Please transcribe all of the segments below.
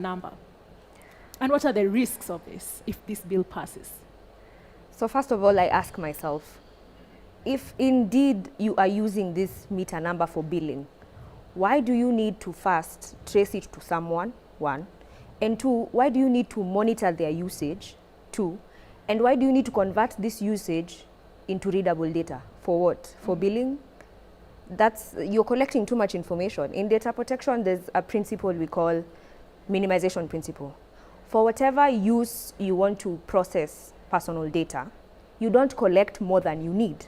number? And what are the risks of this if this bill passes? So first of all, I ask myself, if indeed you are using this meter number for billing, why do you need to first trace it to someone, one, and two, why do you need to monitor their usage, two, and why do you need to convert this usage into readable data? For what? For billing? You're collecting too much information. In data protection, there's a principle we call minimization principle. For whatever use you want to process personal data, you don't collect more than you need.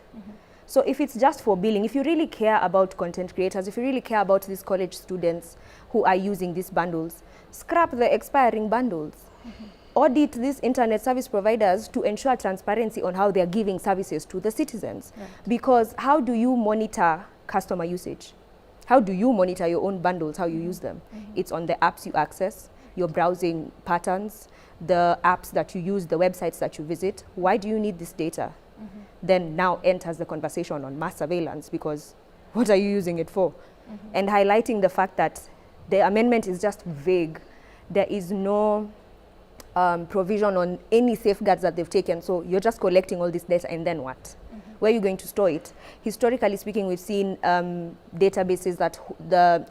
So if it's just for billing, if you really care about content creators, if you really care about these college students who are using these bundles, scrap the expiring bundles. Audit these internet service providers to ensure transparency on how they're giving services to the citizens. Right. Because how do you monitor customer usage? How do you monitor your own bundles, how you use them? It's on the apps you access, your browsing patterns, the apps that you use, the websites that you visit. Why do you need this data? Then now enters the conversation on mass surveillance, because what are you using it for? And highlighting the fact that the amendment is just vague. There is no provision on any safeguards that they've taken. So you're just collecting all this data, and then what? Where are you going to store it? Historically speaking, we've seen databases that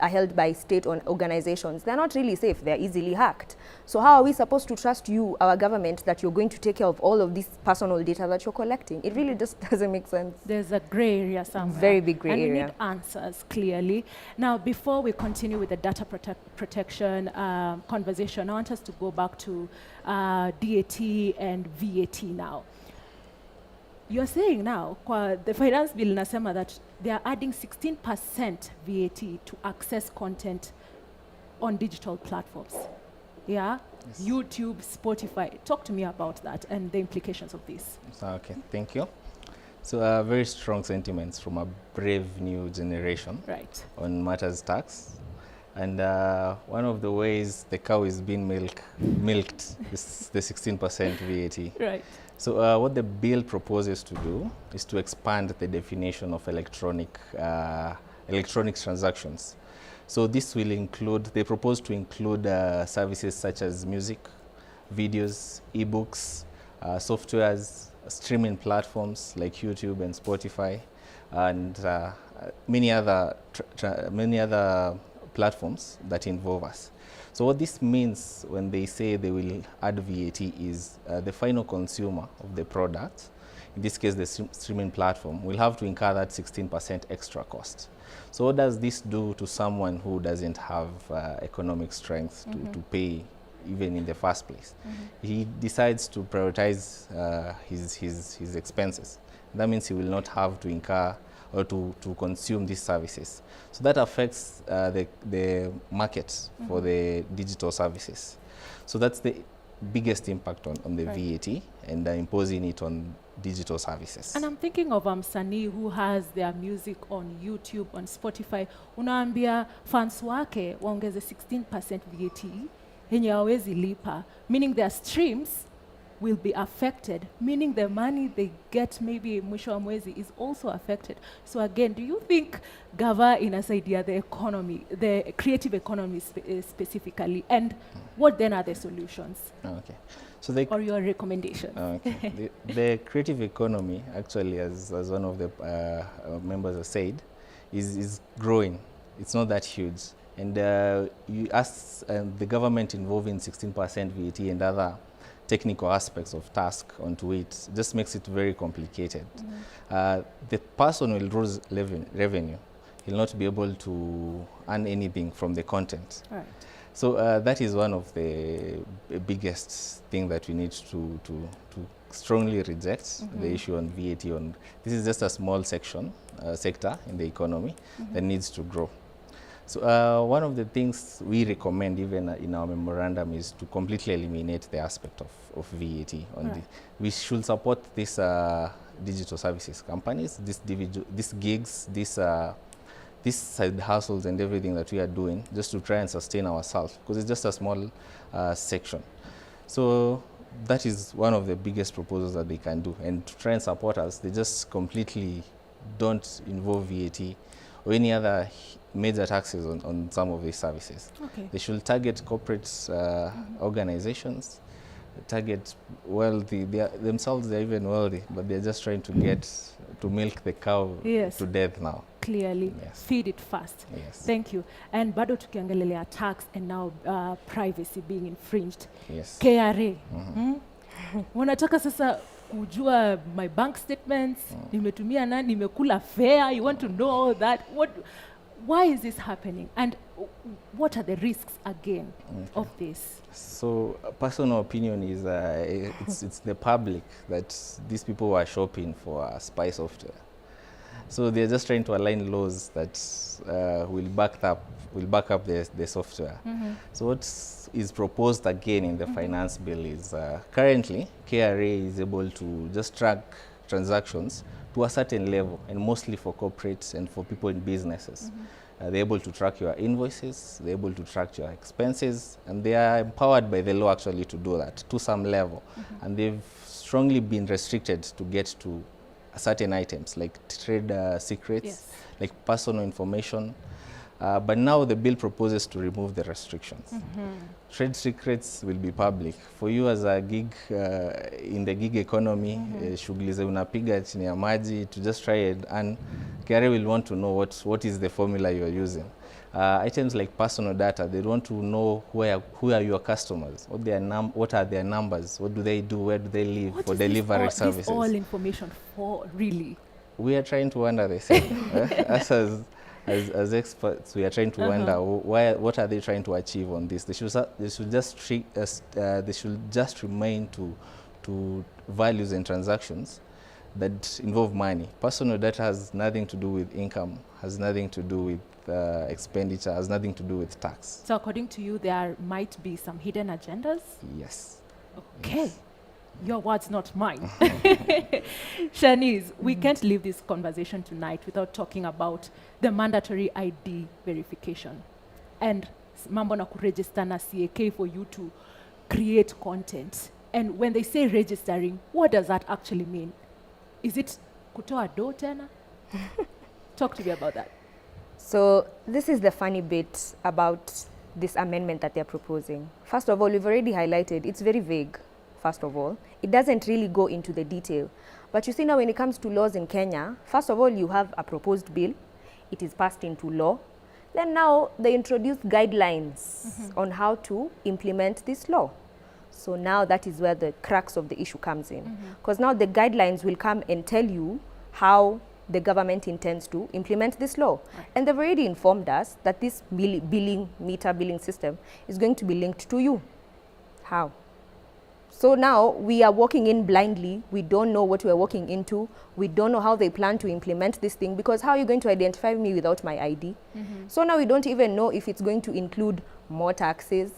are held by state-owned organizations. They're not really safe. They're easily hacked. So how are we supposed to trust you, our government, that you're going to take care of all of this personal data that you're collecting? It really just doesn't make sense. There's a gray area somewhere. Very big gray and area. And we need answers, clearly. Now, before we continue with the data protection conversation, I want us to go back to DAT and VAT now. You're saying now, the finance bill nasema that they are adding 16% VAT to access content on digital platforms. Yeah? Yes. YouTube, Spotify. Talk to me about that and the implications of this. Okay, thank you. So very strong sentiments from a brave new generation Right. on matters tax. And one of the ways the cow is being milked is the 16% VAT. Right. So what the bill proposes to do is to expand the definition of electronic transactions. So this will include, they propose to include services such as music, videos, ebooks, softwares, streaming platforms like YouTube and Spotify, and many other platforms that involve us. So what this means when they say they will add VAT is the final consumer of the product, in this case the streaming platform, will have to incur that 16% extra cost. So what does this do to someone who doesn't have economic strength to pay even in the first place? He decides to prioritize his expenses. That means he will not have to incur or to consume these services. So that affects the market for the digital services. So that's the biggest impact on the VAT, and imposing it on digital services. And I'm thinking of msanii who has their music on YouTube, on Spotify. Unaambia fans wake waongeze 16% VAT yenye hawezi lipa, meaning their streams will be affected, meaning the money they get maybe mwisho wa mwezi is also affected. So again, do you think Gava inasaidia the economy, the creative economy specifically, and what then are the solutions? Okay. So or your recommendation? Okay. the creative economy, actually, as one of the members have said, is growing. It's not that huge. And you ask the government involving 16% VAT and other technical aspects of task onto it just makes it very complicated. The person will lose revenue. He'll not be able to earn anything from the content. Right. So that is one of the biggest thing that we need to strongly reject, the issue on VAT. This is just a small sector in the economy that needs to grow. So one of the things we recommend even in our memorandum is to completely eliminate the aspect of VAT. We should support these digital services companies, these gigs, these side hustles and everything that we are doing just to try and sustain ourselves, because it's just a small section. So that is one of the biggest proposals that they can do. And to try and support us, they just completely don't involve VAT or any other major taxes on some of these services. Okay. They should target corporate organizations, target wealthy. Themselves, they're even wealthy, but they're just trying to get to milk the cow Yes. to death now. Clearly, Yes. feed it fast. Yes. Thank you. And bado tukiongelelea tax and now privacy being infringed. Yes. KRA. Wanataka sasa kujua my bank statements, nimetumia nani, nimekula fare, you want to know all that. Why is this happening? And what are the risks again of this? So personal opinion is it's the public that these people were shopping for spy software. So they're just trying to align laws that will back up the software. So what is proposed again in the finance bill is currently KRA is able to just track transactions to a certain level, and mostly for corporates and for people in businesses. They're able to track your invoices, they're able to track your expenses, and they are empowered by the law actually to do that to some level. And they've strongly been restricted to get to certain items like trade secrets, Yes. like personal information. But now the bill proposes to remove the restrictions. Trade secrets will be public. For you as a gig, in the gig economy, shughuli za unapiga chini ya maji, to just try it, and KRA will want to know what is the formula you are using. Items like personal data, they want to know who are your customers, what are their numbers, what do they do, where do they live, What for is this delivery all, services. This all information for, really? We are trying to wonder the same. As experts, we are trying to wonder what are they trying to achieve on this. They should just remain to values and transactions that involve money. Personal data has nothing to do with income, has nothing to do with expenditure, has nothing to do with tax. So according to you, there might be some hidden agendas? Yes. Okay. Your words, not mine. Shanice, we can't leave this conversation tonight without talking about the mandatory ID verification and mambo na kuregister na CAK for you to create content. And when they say registering, what does that actually mean? Is it kutoa do tena? Talk to me about that. So this is the funny bit about this amendment that they're proposing. First of all, we've already highlighted, it's very vague, first of all. It doesn't really go into the detail. But you see now when it comes to laws in Kenya, first of all, you have a proposed bill. It is passed into law. Then now they introduce guidelines on how to implement this law. So now that is where the crux of the issue comes in. Because now the guidelines will come and tell you how the government intends to implement this law. Right. And they've already informed us that this meter billing system is going to be linked to you. How? So now we are walking in blindly. We don't know what we're walking into. We don't know how they plan to implement this thing, because how are you going to identify me without my ID? So now we don't even know if it's going to include more taxes,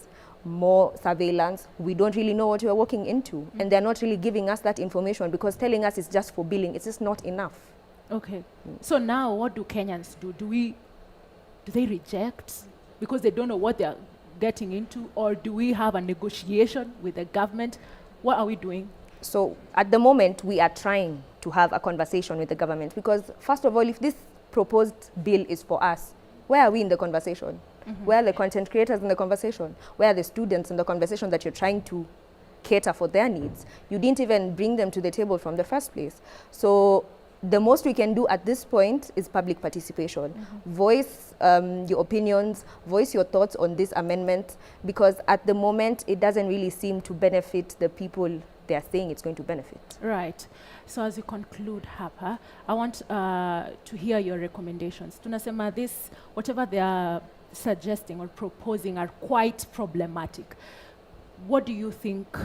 more surveillance. We don't really know what we're walking into. And they're not really giving us that information, because telling us it's just for billing, it's just not enough. Okay. So now what do Kenyans do? Do they reject because they don't know what they're getting into, or do we have a negotiation with the government? What are we doing? So at the moment, we are trying to have a conversation with the government, because first of all, if this proposed bill is for us, where are we in the conversation? Where are the content creators in the conversation? Where are the students in the conversation that you're trying to cater for their needs? You didn't even bring them to the table from the first place. So the most we can do at this point is public participation. Voice your opinions, voice your thoughts on this amendment, because at the moment it doesn't really seem to benefit the people they are saying it's going to benefit. Right. So as you conclude, Hapa, I want to hear your recommendations. Tunasema this, whatever they are suggesting or proposing are quite problematic. What do you think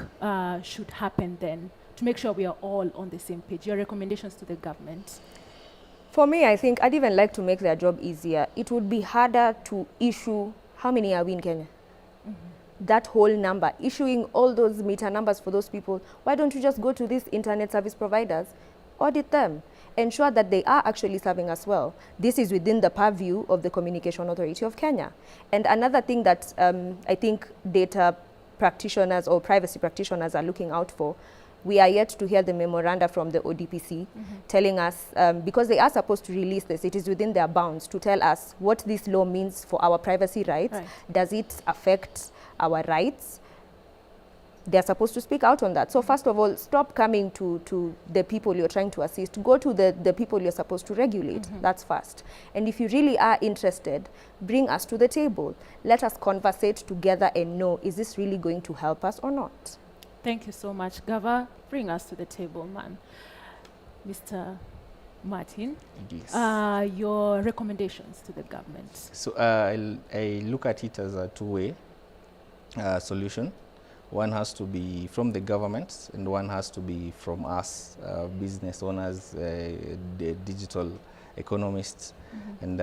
should happen then to make sure we are all on the same page? Your recommendations to the government? For me, I think I'd even like to make their job easier. It would be harder to issue, how many are we in Kenya? That whole number, issuing all those meter numbers for those people. Why don't you just go to these internet service providers, audit them, ensure that they are actually serving us well? This is within the purview of the Communication Authority of Kenya. And another thing that I think data practitioners or privacy practitioners are looking out for We are yet to hear the memoranda from the ODPC telling us, because they are supposed to release this, it is within their bounds to tell us what this law means for our privacy rights. Right. Does it affect our rights? They're supposed to speak out on that. So first of all, stop coming to the people you're trying to assist. Go to the people you're supposed to regulate. That's first. And if you really are interested, bring us to the table. Let us conversate together and know, is this really going to help us or not? Thank you so much, Gava. Bring us to the table, man. Mr. Martin, Yes. your recommendations to the government. So I look at it as a two-way solution. One has to be from the government, and one has to be from us, business owners, the digital economists. And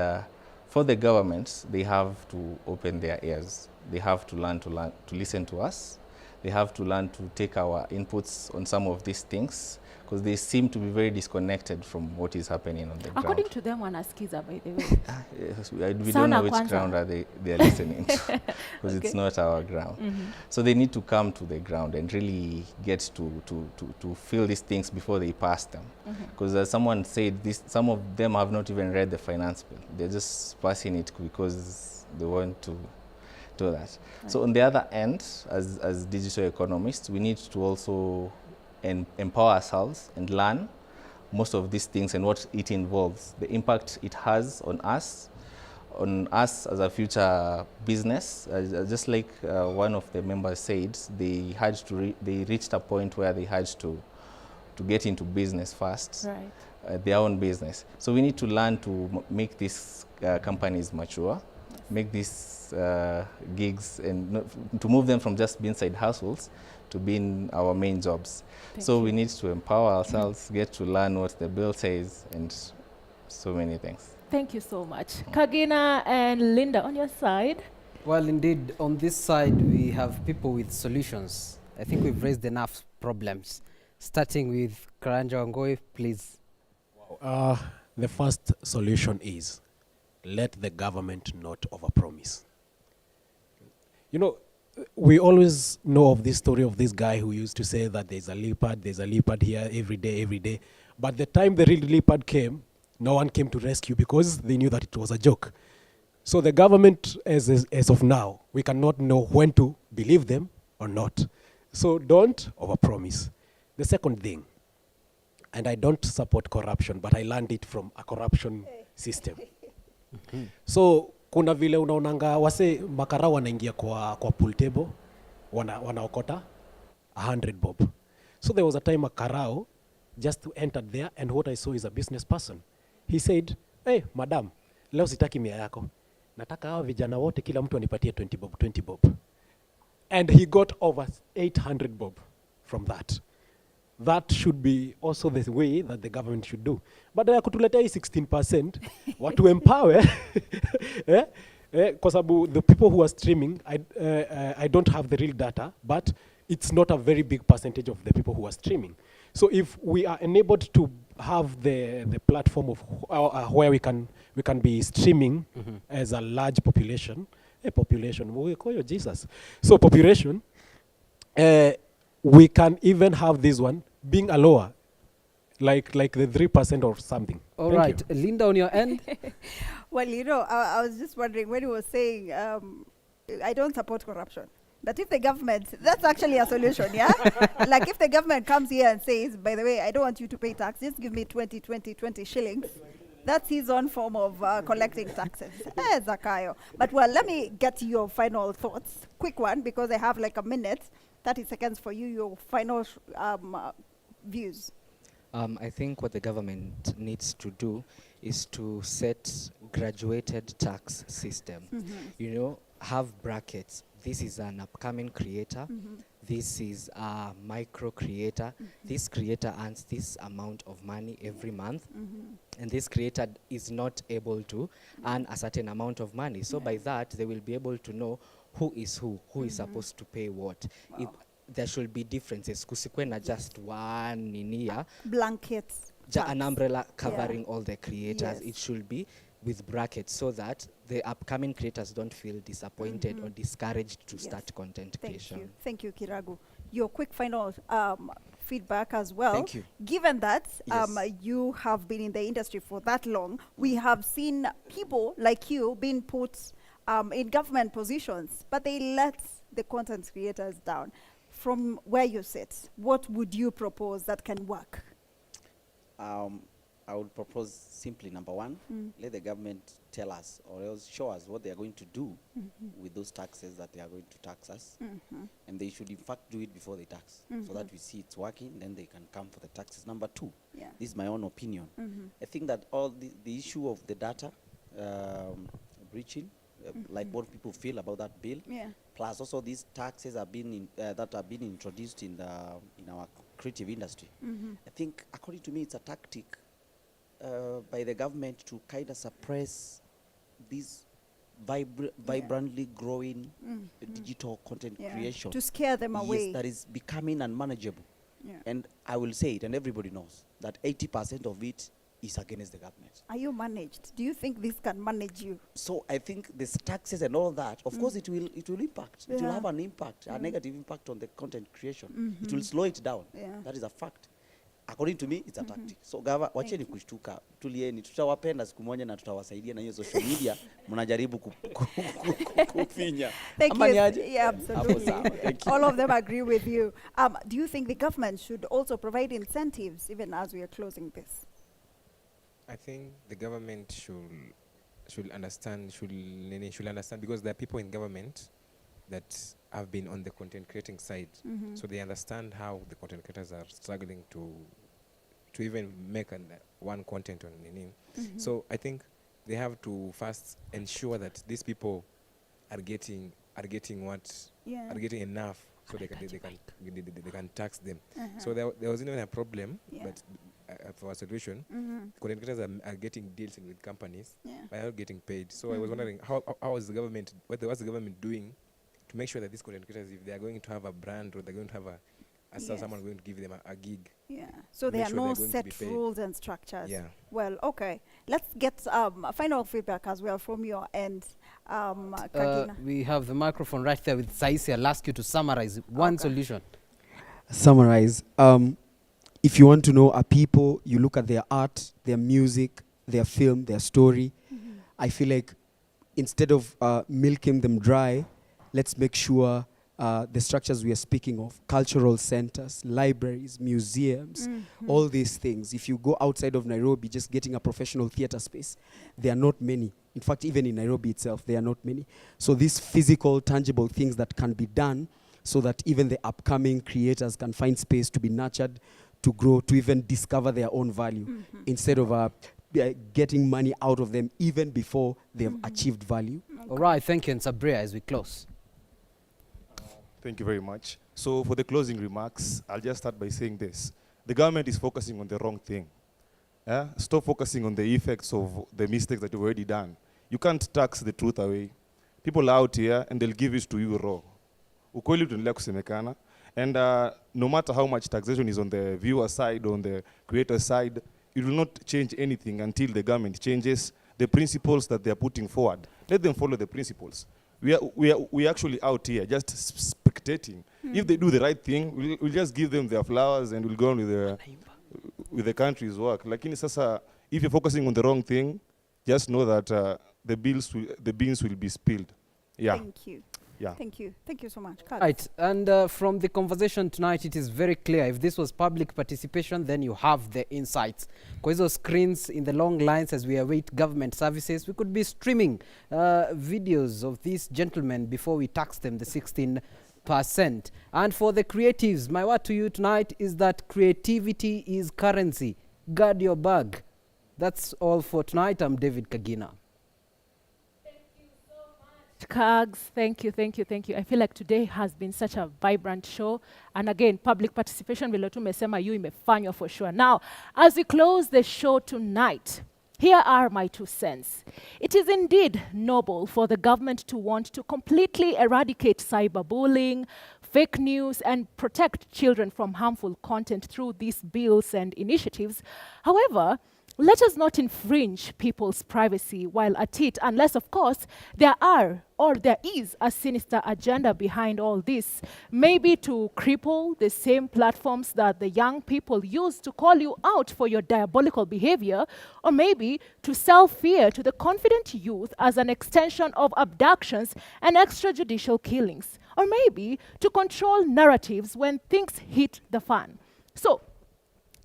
for the government, they have to open their ears. They have to learn to listen to us. They have to learn to take our inputs on some of these things, because they seem to be very disconnected from what is happening on the ground. According to them, wanaskiza, by the way. Yes, we don't Sana know which kwanza. ground are they are listening to, because it's not our ground. So they need to come to the ground and really get to feel these things before they pass them. Because as someone said, some of them have not even read the finance bill. They're just passing it because they want to do that. Right. So on the other end, as digital economists, we need to also empower ourselves and learn most of these things and what it involves, the impact it has on us as a future business. Just like one of the members said, they reached a point where they had to get into business first, Right. Their own business. So we need to learn to make these companies mature, make these gigs, and to move them from just being side hustles to being our main jobs. So we need to empower ourselves, get to learn what the bill says, and so many things. Thank you so much. Kagina and Linda, on your side. Well, indeed, on this side, we have people with solutions. I think we've raised enough problems. Starting with Karanja Wangoi, please. The first solution is let the government not overpromise. You know, we always know of this story of this guy who used to say that there's a leopard here every day. But the time the real leopard came, no one came to rescue because they knew that it was a joke. So the government, as of now, we cannot know when to believe them or not. So don't overpromise. The second thing, and I don't support corruption, but I learned it from a corruption system. So kuna vile unaonanga wase makara wanaingia kwa pool table wanaokota 100 bob. So there was a time a karao just entered there, and what I saw is a business person. He said, "Hey madam, leo sitaki mia yako. Nataka hawa vijana wote kila mtu anipatie 20 bob." And he got over 800 bob from that. That should be also the way that the government should do. But kutuletea 16%, watu empower, kwa sababu the people who are streaming, I don't have the real data, but it's not a very big percentage of the people who are streaming. So if we are enabled to have the platform of where we can be streaming as a large population, we call you Jesus. So population, we can even have this one being a lower, like the 3% or something. All Thank right, you. Linda, on your end. Well, you know, I was just wondering when he was saying, I don't support corruption. But if the government, that's actually a solution, yeah? Like if the government comes here and says, by the way, I don't want you to pay tax, just give me 20 shillings. That's his own form of collecting taxes. Zakayo. But well, let me get your final thoughts. Quick one, because I have like a minute, 30 seconds for you, your final views. I think what the government needs to do is to set graduated tax system. You know, have brackets. This is an upcoming creator. This is a micro creator. This creator earns this amount of money every month. And this creator is not able to earn a certain amount of money. So by that, they will be able to know who is is supposed to pay what. If there should be differences. Kusikwe na just one in here. Blankets. An umbrella covering all the creators. Yes. It should be with brackets so that the upcoming creators don't feel disappointed or discouraged to start content creation. Thank you, Kiragu. Your quick final feedback as well. Thank you. Given that Yes. you have been in the industry for that long, we have seen people like you being put in government positions, but they let the content creators down. From where you sit, what would you propose that can work? I would propose simply, number one, let the government tell us or else show us what they are going to do with those taxes that they are going to tax us. And they should in fact do it before they tax, so that we see it's working, then they can come for the taxes. Number two, Yeah. this is my own opinion. I think that all the issue of the data breaching, like what people feel about that bill, Yeah. plus also these taxes have been that have been introduced in our creative industry. I think, according to me, it's a tactic by the government to kind of suppress this vibrantly growing digital content Yeah. creation. To scare them away. Yes, that is becoming unmanageable. Yeah. And I will say it, and everybody knows, that 80% of it is against the government. Are you managed? Do you think this can manage you? So I think these taxes and all that, of course, it will impact. It will Yeah. have an impact, a negative impact on the content creation. It will slow it down. Yeah. That is a fact. According to me, it's a tactic. So gava, wacheni kushtuka, tulieni, tutawapenda siku moja na tutawasaidia na hiyo social media, mnajaribu kufinya. Thank Ama you. ni aje? Yeah, Hapo absolutely. sawa, thank you. All of them agree with you. Do you think the government should also provide incentives, even as we are closing this? I think the government should understand because there are people in government that have been on the content creating side, so they understand how the content creators are struggling to even make one content on Nini. So I think they have to first ensure that these people are getting what Yeah. are getting enough, so they can tax them. So there was even a problem, Yeah. but for a solution, content creators are getting deals with companies, Yeah. but are not getting paid. So I was wondering what's the government doing to make sure that these content creators, if they are going to have a brand or they're going to have Yes. someone going to give them a gig, Yeah. So Make there are sure no they're going to be set paid. rules and structures. Yeah. Well, okay. Let's get final feedback as well from your end, Kagina. We have the microphone right there with Saisi. I'll ask you to summarize one Okay. solution. Summarize. If you want to know a people, you look at their art, their music, their film, their story. I feel like instead of milking them dry, let's make sure the structures we are speaking of, cultural centers, libraries, museums, all these things. If you go outside of Nairobi, just getting a professional theater space, there are not many. In fact, even in Nairobi itself, there are not many. So these physical, tangible things that can be done so that even the upcoming creators can find space to be nurtured, to grow, to even discover their own value, instead of getting money out of them even before they've achieved value. All right, thank you. And Sabria, as we close. Thank you very much. So for the closing remarks, I'll just start by saying this. The government is focusing on the wrong thing. Stop focusing on the effects of the mistakes that you've already done. You can't tax the truth away. People are out here and they'll give it to you raw. Ukweli utaendelea kusemekana. And no matter how much taxation is on the viewer side, on the creator side, it will not change anything until the government changes the principles that they are putting forward. Let them follow the principles. We are actually out here just spectating. If they do the right thing, we'll just give them their flowers and we'll go on with the country's work. Lakini sasa, if you're focusing on the wrong thing, just know that the beans will be spilled. Yeah. Thank you. Yeah. Thank you. Thank you so much. Kag. Right, and from the conversation tonight, it is very clear. If this was public participation, then you have the insights. Because those screens in the long lines as we await government services, we could be streaming videos of these gentlemen before we tax them the 16%. And for the creatives, my word to you tonight is that creativity is currency. Guard your bag. That's all for tonight. I'm David Kagina. Kags, thank you. I feel like today has been such a vibrant show. And again, public participation, vile tumesema yu imefanywa for sure. Now, as we close the show tonight, here are my 2 cents. It is indeed noble for the government to want to completely eradicate cyberbullying, fake news, and protect children from harmful content through these bills and initiatives. However, let us not infringe people's privacy while at it, unless, of course, there is a sinister agenda behind all this. Maybe to cripple the same platforms that the young people use to call you out for your diabolical behavior, or maybe to sell fear to the confident youth as an extension of abductions and extrajudicial killings, or maybe to control narratives when things hit the fan. So,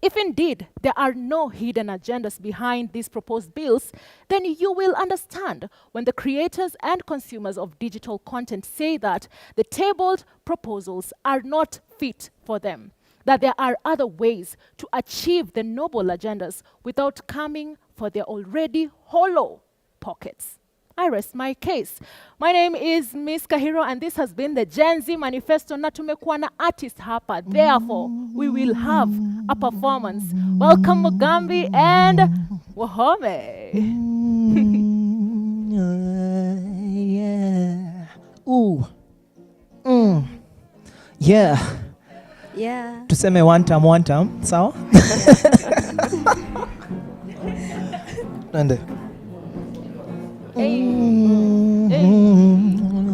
if indeed there are no hidden agendas behind these proposed bills, then you will understand when the creators and consumers of digital content say that the tabled proposals are not fit for them, that there are other ways to achieve the noble agendas without coming for their already hollow pockets. I rest my case. My name is Miss Kahiro, and this has been the Gen Z Manifesto. Na tumekuwa na artist hapa. Therefore, we will have a performance. Welcome Mugambi and Wahome. Yeah. Ooh. Yeah. Yeah. Tuseme one time. Sawa? Twende.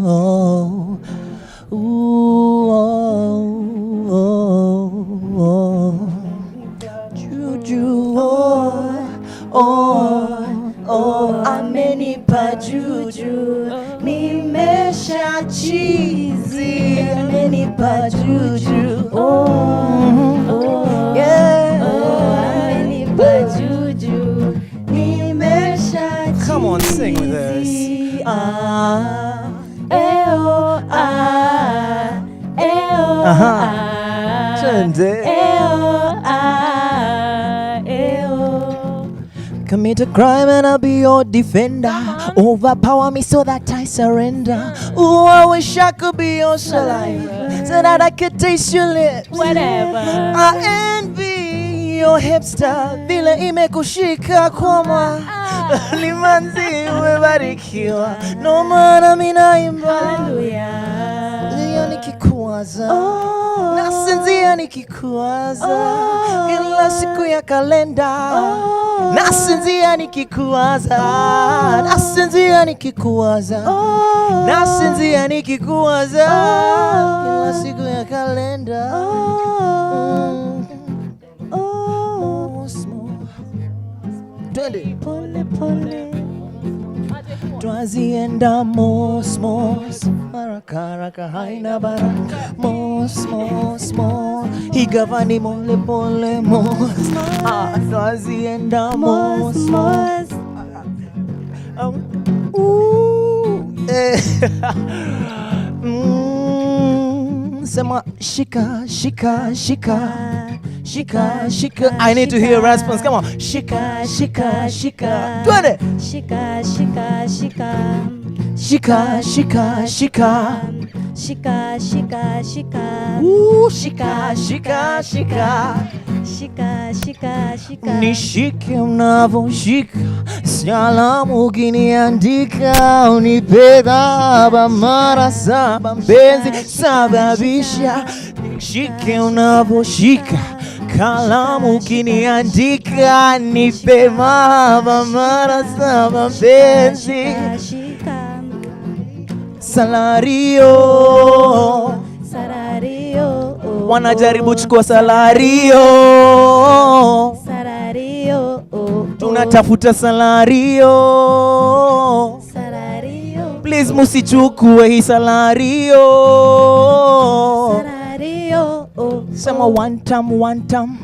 Oh, ooh, oh, juju, amenipa juju, nimesha chizi, amenipa juju, yeah, amenipa juju, nimesha chizi. Come on, sing with us. Commit a crime and I'll be your defender. Overpower me so that I surrender. Ooh, I wish I could be your saliva, so that I could taste your lips. Whatever. I envy your hipster, vile imekushika kwama. Limanzi umebarikiwa, no maana mimi naimba. Hallelujah. Nikikuwaza, nasinzia nikikuwaza, ila siku ya kalenda. Nasinzia nikikuwaza, nasinzia nikikuwaza, nasinzia nikikuwaza, ila siku ya kalenda. Pole pole twazienda mos haraka haraka haina baraka mos higavani mole pole mos twazienda mos sema shika. I need to hear a response. Come on. Shika. Twende. Shika. Ooh, shika. Nishike unavoshika, salamu ukiniandika, unipe dhaba mara saba, mpenzi sababisha. Nishike unavoshika, kalamu ukiniandika, nipe mahaba mara saba, mpenzi. Salario, wanajaribu chukua salario, tunatafuta salario, please musichukue hii salario. Sema one time.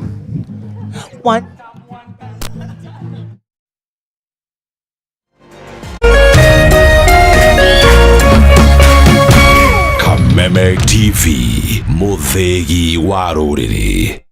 Kameme TV, Muthegi wa Rũrĩrĩ.